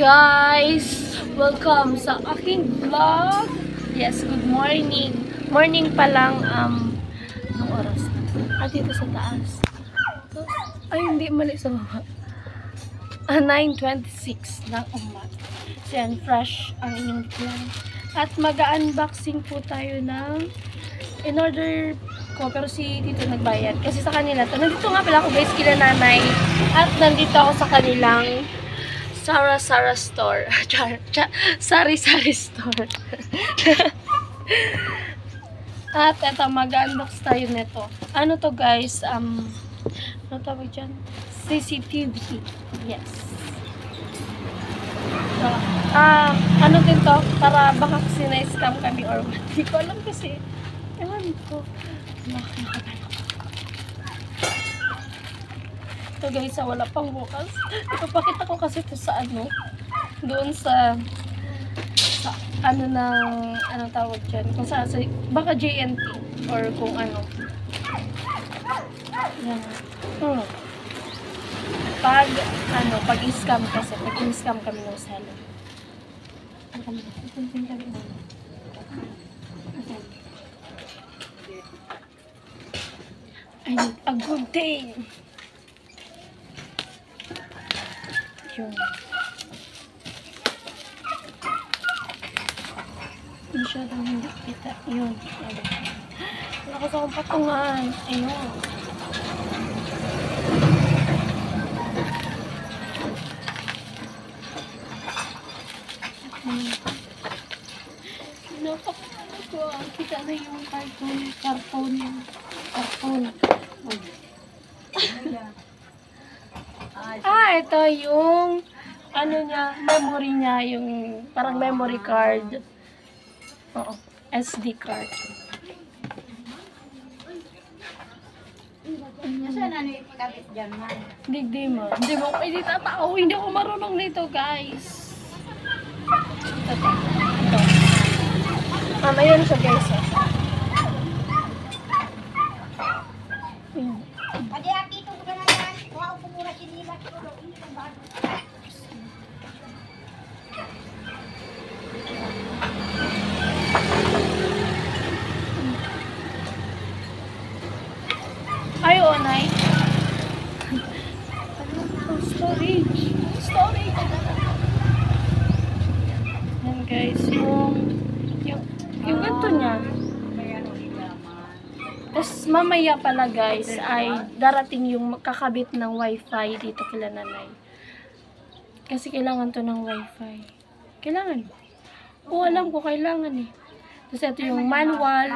guys! Welcome sa aking vlog. Yes, good morning. Morning pa lang, anong oras na? Dito sa taas. Ay, hindi, mali sa baba. 9:26 ng umaga. So yan, fresh ang inyong plan. At mag-unboxing po tayo ng in-order ko, pero si Tito nagbayad. Kasi sa kanila to. Nandito nga pala ako guys, kila nanay. At nandito ako sa kanilang Sara store. Sari store. At eto, mag-unbox tayo nito. Ano to guys? Ano tawag dyan? CCTV. Yes. So, ano din to? Para baka kasi na-scam kami or what. Hindi ko alam kasi. Ewan ko. Ito guys, wala pang bukas. Ipapakita ko kasi ito sa ano. Doon sa ano ng, ano tawag dyan. Kung sa baka JNT or kung ano. Yan. Pag i-scam kasi. Pag i-scam kami ng seller. I need a good day. Yun. Masyadong hindi kita. Yun. Wala ko sa akong patungan. Ayun. Napakala ko. Kita na yung karton. Ito yung ano niya, memory niya, yung parang memory card. Oo, SD card. Saan na ikabit dyan man? Hindi mo pwede tatao. Hindi ako marunong nito, guys. Ito. Mayroon siya, guys. Pwede akito ko na yan. Wow, pumura sinila. Ay, Nay. Storage. Yan, guys. Yung ganito niya. Tapos, mamaya pala, guys, ay darating yung kakabit ng wifi dito kila nanay. Kasi kailangan to ng wifi. Kailangan. Oo, alam ko, kailangan eh. Tapos, ito yung manual.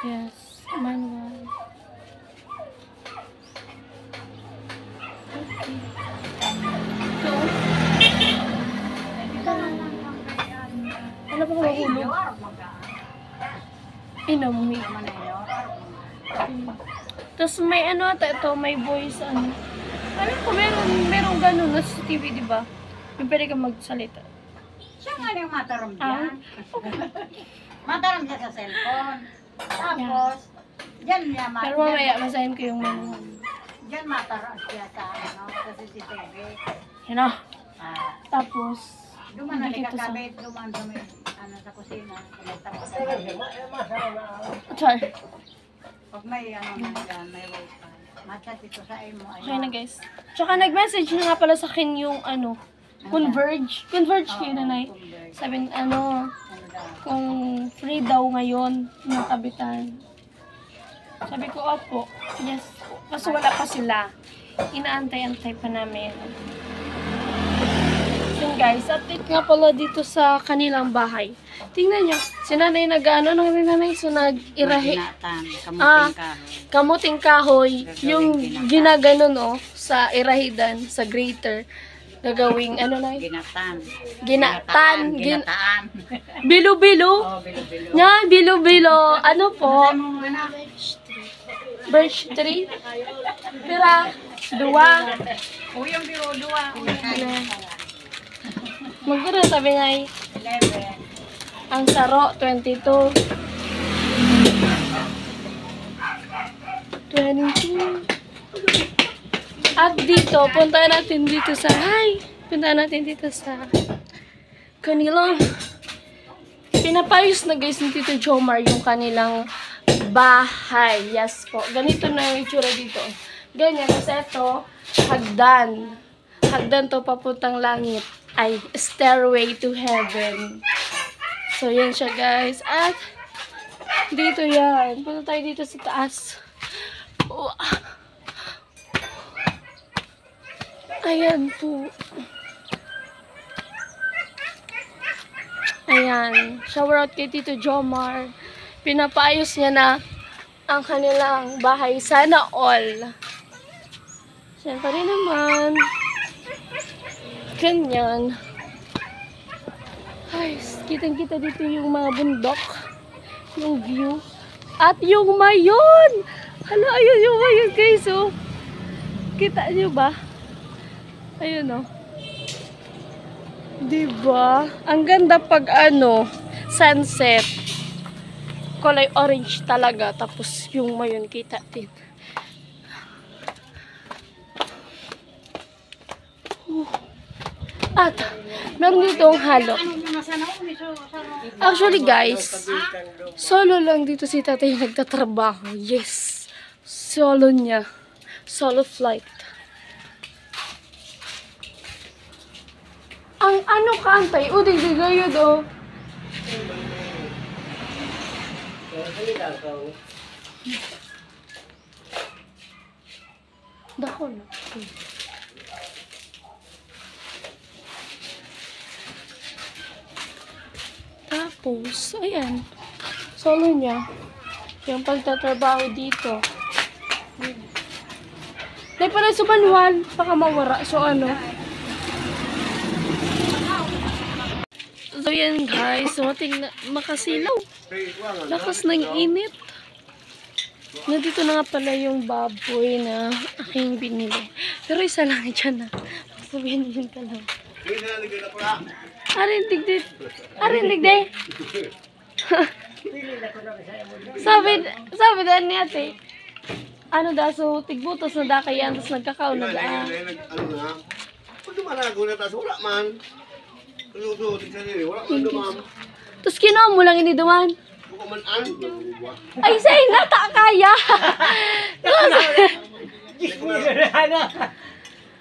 Yes, manual. Okay. So, ano pa ko mahulog? Inami. Tapos may ano ata ito, may voice ano. Alam ko merong ganun na sa TV, di ba? Yung pwede kang magsalita. Siya nga yung mataram dyan. Mataram siya sa cellphone. Tapos, dyan niya mataram. Pero mamaya, masahin ko yung manual. Dyan mataram siya sa CCTV. Yan o. Tapos, Duman na nakakabit, duman sa may, sa kusina. sorry. Pag may na dyan, may wifi. Matchat ito sa imo. Okay na guys. Tsaka nag-message na nga pala sa akin yung ano, Converge. Converge kayo nanay. Sabi kung free daw ngayon ng kabitan. Sabi ko, opo. Yes. Kasi wala pa sila. Inaantay-antay pa namin. Yun guys, update nga pala dito sa kanilang bahay. Tingnan nyo, si nanay nag-ano ng nanay, so nag-irahe. Kamuting kahoy, yung ginaganon sa irahidan, sa grater. Gagawing, ano na Ginatan. Bilo-bilo. Yan, bilo-bilo. Ano po? Birch tree. Pira. Dua. Yung biro, dua. Magkano sabi nga 11. ang saro, 22. 22. At dito, punta natin dito sa, Punta natin dito sa kanilang pinapayos na guys ni Tito Jomar yung kanilang bahay. Yes po. Ganito na yung itsura dito. Ganyan. Kasi ito, hagdan. Hagdan to papuntang langit. Ay, stairway to heaven. So, yan siya guys. At, dito yan. Punta tayo dito sa taas. Oh. Ayan po. Ayan. Shower out kay Tito Jomar. Pinapaayos niya na ang kanilang bahay. Sana all. Siyempre naman. Ganyan. Ay, kitang-kita dito yung mga bundok. Yung view. At yung mayon! Hala, ayun yung mayon guys, oh. Kita niyo ba? Ayun, oh. Diba? Ang ganda pag sunset. Kulay orange talaga. Tapos yung mayon kita din. At meron dito ang halo. Actually guys, solo lang dito si tatay nagtatrabaho. Yes. Solo niya. Solo flight. Ang kantay? O, digdigayod o. Dako na. Tapos, ayan. Solo niya. Yung pagtatrabaho dito. Dahil pala sa manual, baka mawara. So, So, yan guys. So, makasilaw. Lakas ng init. Nandito na nga pala yung baboy na aking binili. Pero isa lang dyan na. Sabihin yun ka lang. Arindig de. Sabi na ni ate. So, tigbutos na da kaya, tapos nagkakaw na da. Ano na? Pag dumalago na tayo, wala man. Wala man dumam. Tapos kinuha mo lang ini duman. Bukaman-an. Ay, say, nata kaya.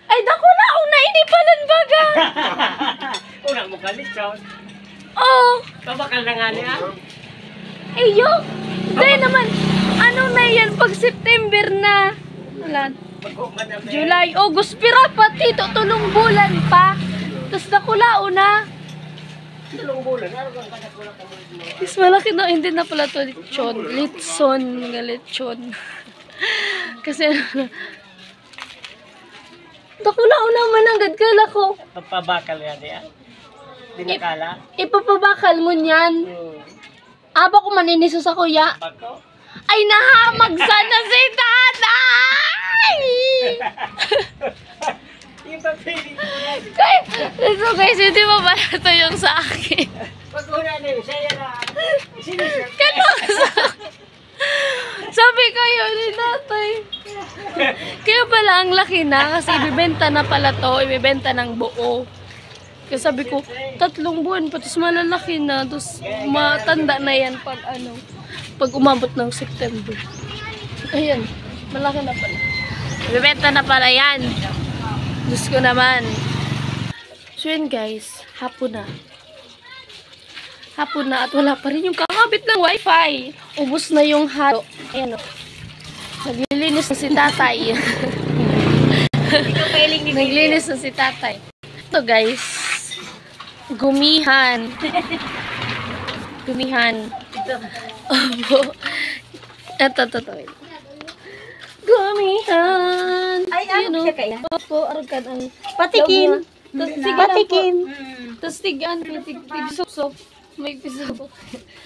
Ay, dako na, una, ini palan baga. Una mo ka lechon. Oh. Kabakal na nga niya. Iyo. Dahil naman, na yan, pag September na. Wala. July, August, pira pa, tito, tulong bulan pa. Tapos nakulao na. Tulong bulan. Ano kang kadakula ka mo? Is malaki na, hindi na pala to lechon. Lechon. Kasi, nakulao naman ang gadgala ko. Pagpabakal yan niya. Dinakala. Ipapabakal mo niyan. Aba ko maniniso sa kuya. Bako. Ay, nahamag sana si tatay! Yung papili ko na. Guys, hindi mo ba ito yung sa akin? Pag una na yun, siya na. Sinisip. Sabi kayo ni tatay. Kaya pala ang laki na kasi ibibenta na pala to. Ibibenta ng buo. Kaya sabi ko, 3 buwan pa. Tapos malalaki na. Tapos matanda na yan pag umabot ng September. Ayan. Malaki na pala. Ibibenta na pala yan. Diyos ko naman. So yun guys. Hapon na. Hapon na at wala pa rin yung kakabit ng wifi. Ubus na yung halo. Ayan o. Naglilinis na si tatay. Naglilinis na si tatay. Ito guys. Gumihan. Ito. Gumihan. Ay, ano siya kaya? Opo, aragkan ang Patikin. Patikin. Tapos tigan, tig-sup-sup. May pisog.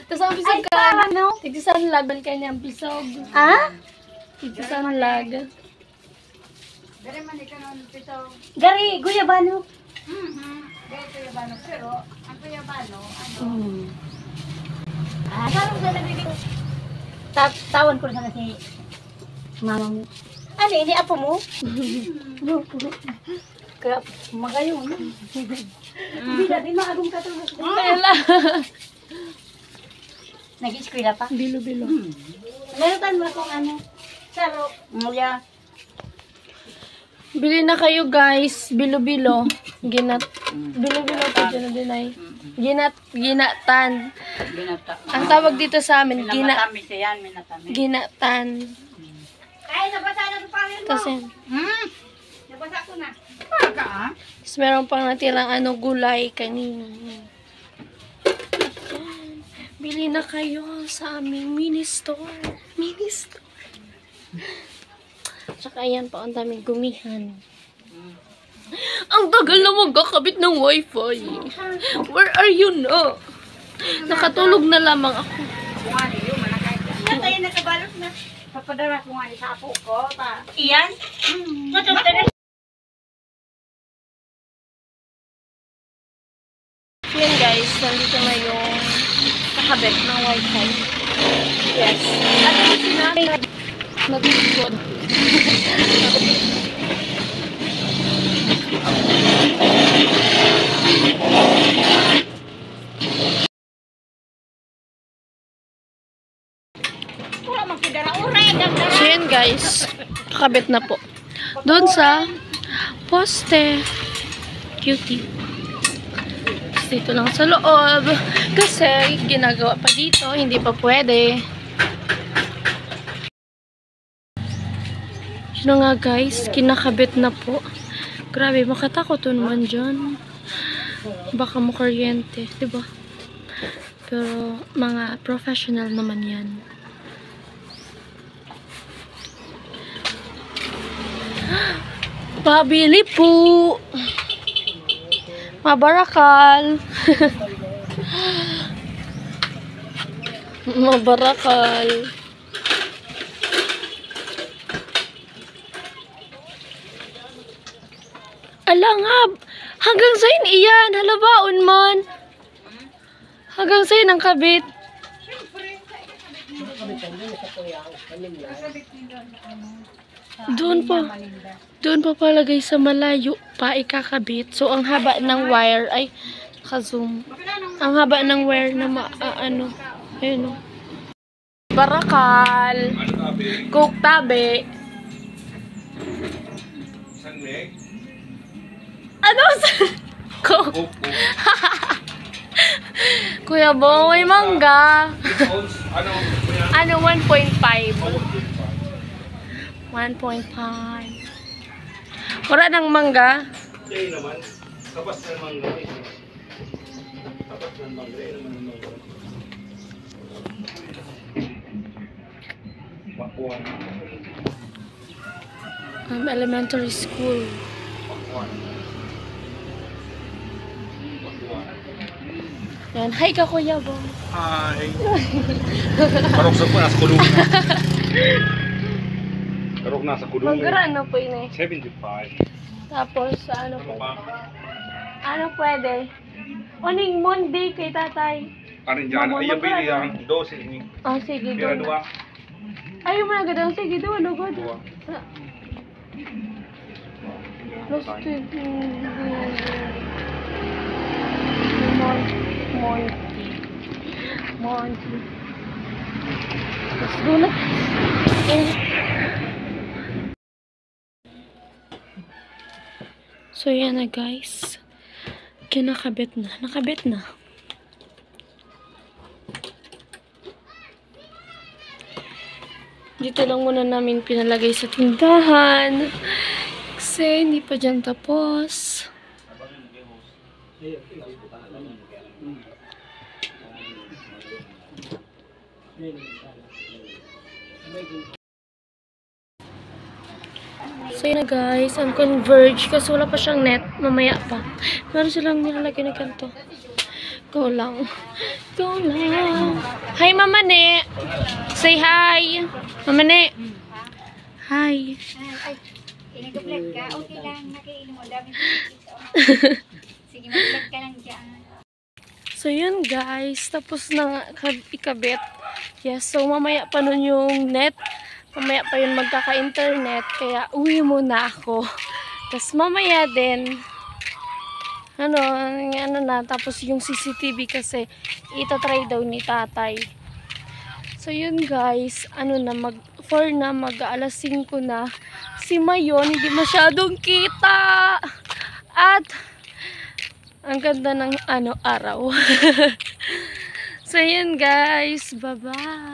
Tapos ang pisog ka, tig-isan lag, balikan niya ang pisog. Ah? Tig-isan lag. Gari, guyabano. Gari, guyabano. Pero, ang guyabano, parang sa nabibig ko. Tawan ko na sana si mama mo. Ano, ini apo mo? Kaya magayon. Bila din maagong katulog. Kaya Nag-eskwela pa? bilo-bilo. Meron mo akong ano? Saro. Mula. Bili na kayo guys, bilo-bilo. Bilo-bilo pa dyan na din ay. Ginatan. Binata. Ang tawag dito sa amin, Minatamis yan, minatamis. ginatan. Ay, nabasa na sa pangin mo. Kasi, Nabasa ko na. Paga ah. tapos meron pang natirang gulay kanina. Bili na kayo sa aming mini store. Mini store. Tsaka ayan pa, ang daming gumihan. Ang tagal na magkakabit ng wifi. Where are you na? Nakatulog na lamang ako. Kung ano yun, manakay ka. Yan tayo nakabalot na. Papadara ko nga sa apo ko. Iyan? Yan guys, nandito na yung kakabit ng wifi. Yes. At yung sinabi, nag-record. Wala magkidara. Uray, ganda. So yan guys, kakabit na po. Doon sa poste. Cutie. Tapos dito lang sa loob. Kasi ginagawa pa dito, hindi pa pwede. Yun nga guys, kinakabit na po. Grabe, makatakot to naman dyan. Baka makuryente, diba? Pero mga professional naman yan. Pabili po. Mabarakal. Mabarakal. Alangab. Hanggang sa'yo iyan. Halabaon man. Hanggang sa'yo ng kabit. Doon pa palagay sa malayo pa ikakabit. So, ang haba ng wire ay ka-zoom. Ang haba ng wire na ano. Ayun o. Barakal. Coke tabi. Ano? Coke. Kuya Bong, may mangga. Ano, 1.5. 1.5. Wala ng mangga. Hindi naman. Kapas ng mangga. Kapas ng mangga. Pakuan. Elementary school. Yan. Hi ka, Kuya Bong. Hi. Karok sa nasa kulungan. Karok nasa kulungan. Manggara na po yun eh. 75. Tapos, ano po? Ano pwede? Oning Monday kay tatay. Karin dyan. Ay, pili yan. 12 ini. Ah, sige, Pira doon. dua. Ayaw mo na gadang. Sige, doon. Lugod. Dua. Plus 20. Monty. Let's go na. So, yan na guys. Kinakabit na. Nakabit na. Dito lang muna namin pinalagay sa tindahan. Kasi hindi pa dyan tapos. So yun na guys, ang Converge kasi wala pa siyang net, mamaya pa. Meron silang nilalagay na ganito. Go lang. Go lang. Hi Mama Ne. Say hi. Mama Ne. Hi. Ay, inag-vlog ka? Okay lang, nakiinom mo. Dami sige, mag-vlog ka lang dyan. So yun guys, tapos na ikabit. Yes, so mamaya pa nun yung net. Mamaya pa yun magkaka-internet. Kaya uwi muna ako. Tapos mamaya din, ano na, tapos yung CCTV kasi, itatry daw ni tatay. So yun guys, mag-4 na, mag-alas 5 na. Si Mayon, hindi masyadong kita. At, ang ganda ng araw. So yun guys, bye-bye.